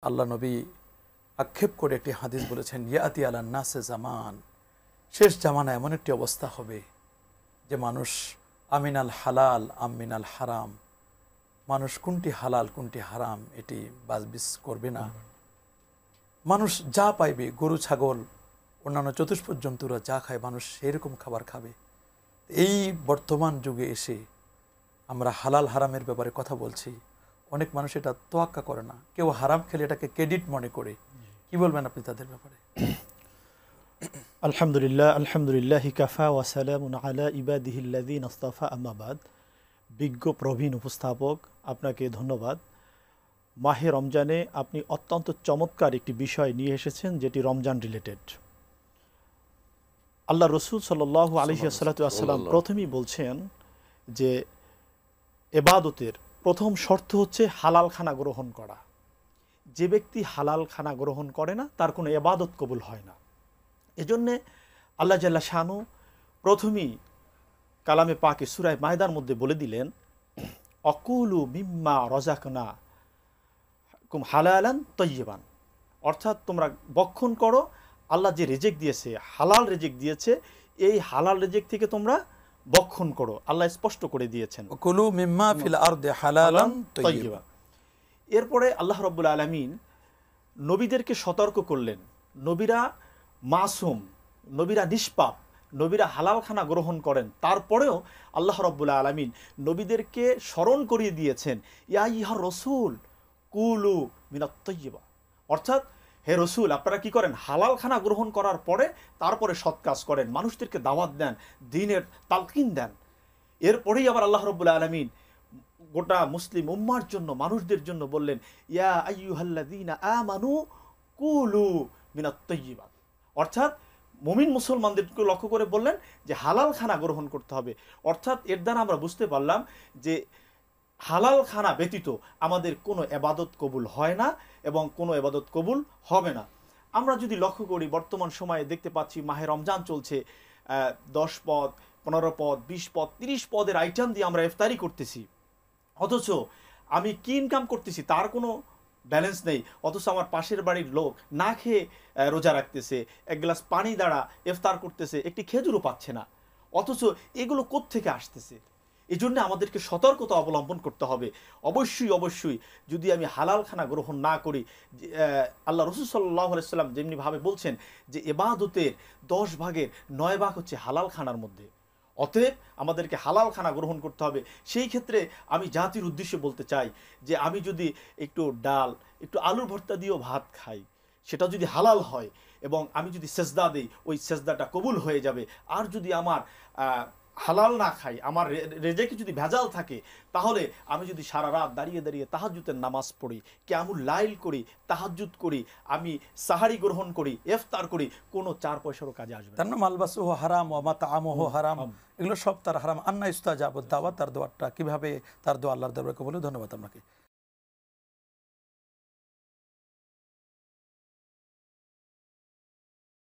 আল্লাহ নবী আক্ষেপ করে একটি হাদিস বলেছেন, ইয়াতি আলান নাসে জামান, শেষ জামানা এমন একটি অবস্থা হবে যে মানুষ আমিনাল হালাল আমিনাল হারাম, মানুষ কোনটি হালাল কোনটি হারাম এটি বাছবিছ করবে না। মানুষ যা পাইবে, গরু ছাগল অন্যান্য চতুষ্পদ জন্তুরা যা খায় মানুষ সেরকম খাবার খাবে। এই বর্তমান যুগে এসে আমরা হালাল হারামের ব্যাপারে কথা বলছি, অনেক মানুষ এটা তোয়াক্কা করে না, কেউ হারাম খেলে এটাকে ক্রেডিট মনে করে। কি বলবেন আপনি তাদের ব্যাপারে? আলহামদুলিল্লাহ, আলহামদুলিল্লাহ কাফা ওয়া সালামুন আলা ইবাদিহিল্লাযীনা ইসতাফা, আম্মা বাদ। বিজ্ঞ প্রবীণ উপস্থাপক, আপনাকে ধন্যবাদ। মাহে রমজানে আপনি অত্যন্ত চমৎকার একটি বিষয় নিয়ে এসেছেন, যেটি রমজান রিলেটেড। আল্লাহ রসুল সাল্লাল্লাহু আলাইহি ওয়াসাল্লাম প্রথমেই বলছেন যে এবাদতের প্রথম শর্ত হচ্ছে হালাল খানা গ্রহণ করা। যে ব্যক্তি হালাল খানা গ্রহণ করে না তার কোনো এবাদত কবুল হয় না। এজন্যে আল্লাহ জাল্লা শানু প্রথমেই কালামে পাকে সূরা মায়দার মধ্যে বলে দিলেন, অকুলু মিম্মা রাযাকনা কুম হালালান তাইয়্যিবান, অর্থাৎ তোমরা ভক্ষণ করো, আল্লাহ যে রিজিক দিয়েছে, হালাল রিজিক দিয়েছে, এই হালাল রিজিক থেকে তোমরা ভক্ষণ করো। আল্লাহ স্পষ্ট করে দিয়েছেন, কুলু মিম্মা ফিল আরদি হালালান তাইয়্যিবা। এরপরে আল্লাহ রাব্বুল আলামিন নবীদেরকে সতর্ক করলেন, নবীরা মাসুম, নবীরা নিষ্পাপ, নবীরা হালাল খানা গ্রহণ করেন। তারপরেও আল্লাহ রাব্বুল আলামিন নবীদেরকে স্মরণ করিয়ে দিয়েছেন, ইয়া ইহা রসুল কুলু মিনাত তাইয়্যিবা, অর্থাৎ হে রসুল আপনারা কি করেন, হালাল খানা গ্রহণ করার পরে তারপরে সৎ কাজ করেন, মানুষদেরকে দাওয়াত দেন, দ্বীনের তালকিন দেন। এরপরেই আবার আল্লাহ রাব্বুল আলামিন গোটা মুসলিম উম্মার জন্য, মানুষদের জন্য বললেন, ইয়া আইয়ুহাল্লাযীনা আমানু কুলু মিনাত তাইয়্যিবাত, অর্থাৎ মুমিন মুসলমানদেরকে লক্ষ্য করে বললেন যে হালাল খানা গ্রহণ করতে হবে। অর্থাৎ এর দ্বারা আমরা বুঝতে পারলাম যে হালাল খানা ব্যতীত আমাদের কোনো এবাদত কবুল হয় না এবং কোনো এবাদত কবুল হবে না। আমরা যদি লক্ষ্য করি, বর্তমান সময়ে দেখতে পাচ্ছি মাহে রমজান চলছে, 10 পদ 15 পদ 20 পদ 30 পদের আইটেম দিয়ে আমরা ইফতারি করতেছি, অথচ আমি কি ইনকাম করতেছি তার কোনো ব্যালেন্স নেই। অথচ আমার পাশের বাড়ির লোক না খেয়ে রোজা রাখতেছে, এক গ্লাস পানি দ্বারা ইফতার করতেছে, একটি খেজুরও পাচ্ছে না। অথচ এগুলো কোত্থেকে আসতেছে? এই জন্য আমাদেরকে সতর্কতা অবলম্বন করতে হবে। অবশ্যই অবশ্যই যদি আমি হালাল খানা গ্রহণ না করি, আল্লাহ রসুল সাল্লাল্লাহু আলাইহি ওয়াসাল্লাম যেমনিভাবে বলছেন যে ইবাদতের 10 ভাগের 9 ভাগ হচ্ছে হালাল খানার মধ্যে। অতএব আমাদেরকে হালাল খানা গ্রহণ করতে হবে। সেই ক্ষেত্রে আমি জাতির উদ্দেশ্যে বলতে চাই যে আমি যদি একটু ডাল, একটু আলুর ভর্তা দিয়েও ভাত খাই, সেটা যদি হালাল হয় এবং আমি যদি সেজদা দিই, ওই সেজদাটা কবুল হয়ে যাবে। আর যদি আমার হালাল না খাই, আমার রেজেকে যদি ভেজাল থাকে, তাহলে আমি যদি সারা রাত দাঁড়িয়ে দাঁড়িয়ে তাহাজ্জুদের নামাজ পড়ি, কিয়ামুল লাইল করি, তাহাজ্জুদ করি, আমি সাহারি গ্রহণ করি, ইফতার করি, কোনো 4 পয়সারও কাজে আসবে না। তার নাম মালবাসুহু হারাম ওয়া মাতআমুহু হারাম, এগুলো সব তার হারাম। আন্না ইস্তাজাবুদ দাওয়াত, তার দোয়াটা কিভাবে, তার দোয়া আল্লাহর দরবারে কবুল। ধন্যবাদ আপনাকে।